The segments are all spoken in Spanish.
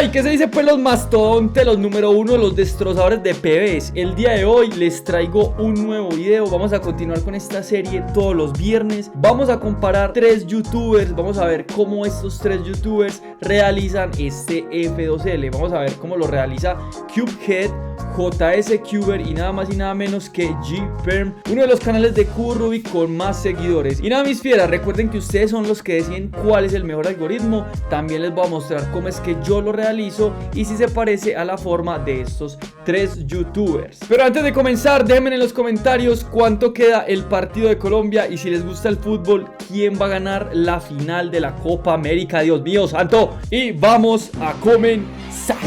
Hey, ¿qué se dice pues los mastodontes, los número uno, los destrozadores de PBs? El día de hoy les traigo un nuevo video. Vamos a continuar con esta serie todos los viernes. Vamos a comparar 3 youtubers. Vamos a ver cómo estos 3 youtubers realizan este F2L. Vamos a ver cómo lo realiza Cubehead, JSCuber y nada más y nada menos que G-Perm, uno de los canales de Cubo Rubik con más seguidores. Y nada, mis fieras, recuerden que ustedes son los que deciden cuál es el mejor algoritmo. También les voy a mostrar cómo es que yo lo realizo y si se parece a la forma de estos 3 youtubers. Pero antes de comenzar, déjenme en los comentarios cuánto queda el partido de Colombia y si les gusta el fútbol, quién va a ganar la final de la Copa América. Dios mío santo. Y vamos a comenzar.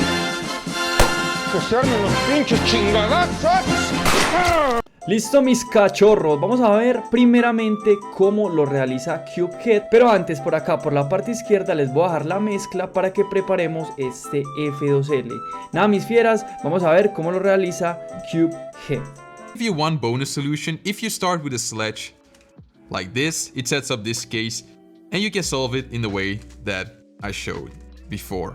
Que se armen los pinches chingadazos. Listo, mis cachorros, vamos a ver primeramente cómo lo realiza Cubehead. Pero antes, por acá, por la parte izquierda, les voy a dejar la mezcla para que preparemos este F2L. Nada, mis fieras, vamos a ver cómo lo realiza Cubehead. Give you one bonus solution. If you start with a sledge like this, it sets up this case and you can solve it in the way that I showed before.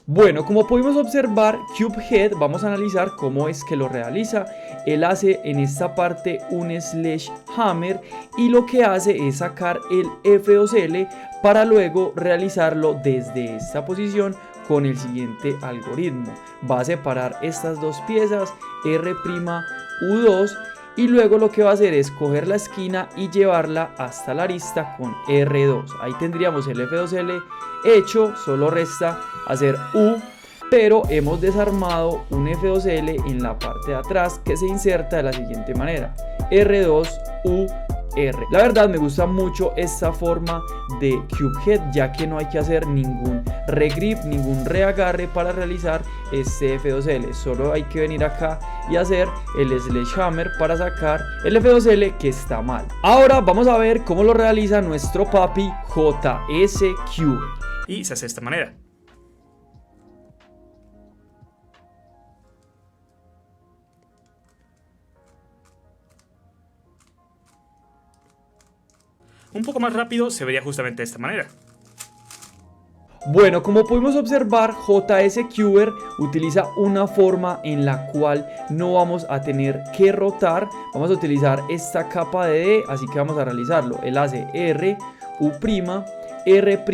Bueno, como pudimos observar, Cubehead, vamos a analizar cómo es que lo realiza. Él hace en esta parte un sledgehammer y lo que hace es sacar el F2L para luego realizarlo desde esta posición con el siguiente algoritmo. Va a separar estas dos piezas, R', y luego lo que va a hacer es coger la esquina y llevarla hasta la arista con R2. Ahí tendríamos el F2L hecho, solo resta hacer U, pero hemos desarmado un F2L en la parte de atrás que se inserta de la siguiente manera: R2, U, R. La verdad me gusta mucho esta forma de Cubehead, ya que no hay que hacer ningún regrip, ningún reagarre para realizar este F2L. Solo hay que venir acá y hacer el sledgehammer para sacar el F2L que está mal. Ahora vamos a ver cómo lo realiza nuestro papi JSCuber. Y se hace de esta manera. Un poco más rápido se vería justamente de esta manera. Bueno, como pudimos observar, JSCuber utiliza una forma en la cual no vamos a tener que rotar. Vamos a utilizar esta capa de D, así que vamos a realizarlo. Él hace R, U', R',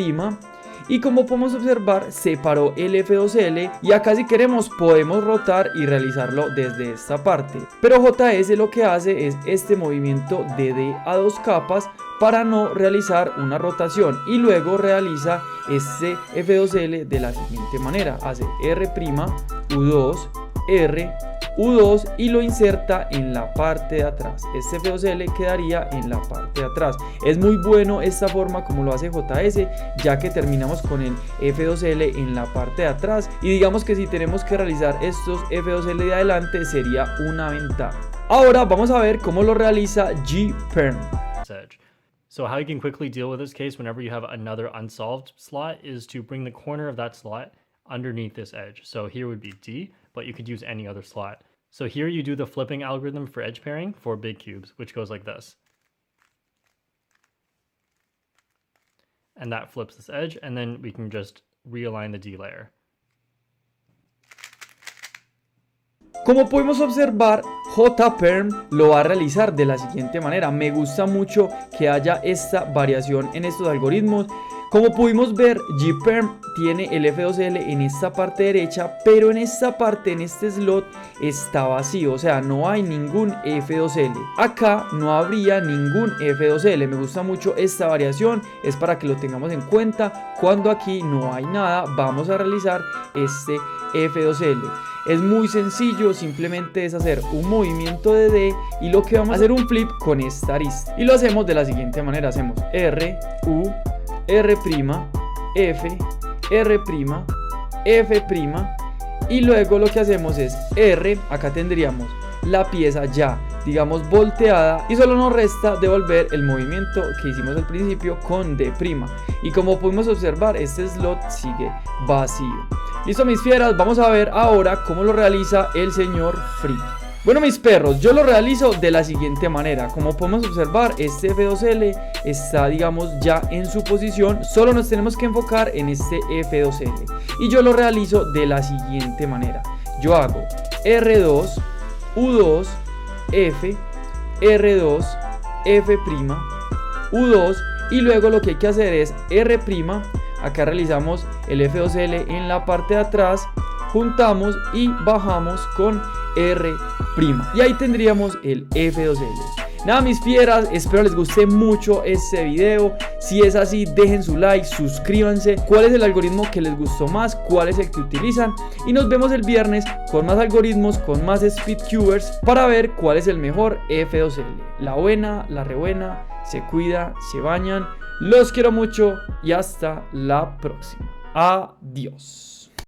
y como podemos observar, separó el F2L y acá si queremos podemos rotar y realizarlo desde esta parte. Pero JS lo que hace es este movimiento de D a 2 capas para no realizar una rotación y luego realiza este F2L de la siguiente manera: hace R', U2, R, U2 y lo inserta en la parte de atrás. Este F2L quedaría en la parte de atrás. Es muy bueno esta forma como lo hace JS, ya que terminamos con el F2L en la parte de atrás y digamos que si tenemos que realizar estos F2L de adelante sería una ventaja. Ahora vamos a ver cómo lo realiza G-Perm. So how you can quickly deal with this case whenever you have another unsolved slot is to bring the corner of that slot underneath this edge. So here would be D, but you could use any other slot. So here you do the flipping algorithm for edge pairing for big cubes, which goes like this. And that flips this edge, and then we can just realign the D layer. Como podemos observar, J-Perm lo va a realizar de la siguiente manera. Me gusta mucho que haya esta variación en estos algoritmos. Como pudimos ver, G-Perm tiene el F2L en esta parte derecha, pero en esta parte, en este slot, está vacío, o sea, no hay ningún F2L. Acá no habría ningún F2L. Me gusta mucho esta variación, es para que lo tengamos en cuenta. Cuando aquí no hay nada, vamos a realizar este F2L. Es muy sencillo, simplemente es hacer un movimiento de D y lo que vamos a hacer un flip con esta arista. Y lo hacemos de la siguiente manera: hacemos R, U, R', F, R', F', y luego lo que hacemos es R, acá tendríamos la pieza ya, digamos, volteada, y solo nos resta devolver el movimiento que hicimos al principio con D'. Y como pudimos observar, este slot sigue vacío. Listo, mis fieras, vamos a ver ahora cómo lo realiza el señor Free. Bueno, mis perros, yo lo realizo de la siguiente manera. Como podemos observar, este F2L está, digamos, ya en su posición. Solo nos tenemos que enfocar en este F2L. Y yo lo realizo de la siguiente manera. Yo hago R2, U2, F, R2, F', U2, y luego lo que hay que hacer es R'. Acá realizamos el F2L en la parte de atrás, juntamos y bajamos con R'. Y ahí tendríamos el F2L. Nada, mis fieras, espero les guste mucho este video. Si es así, dejen su like, suscríbanse. ¿Cuál es el algoritmo que les gustó más? ¿Cuál es el que utilizan? Y nos vemos el viernes con más algoritmos, con más SpeedCubers, para ver cuál es el mejor F2L. La buena, la re buena, se cuida, se bañan. Los quiero mucho y hasta la próxima. Adiós.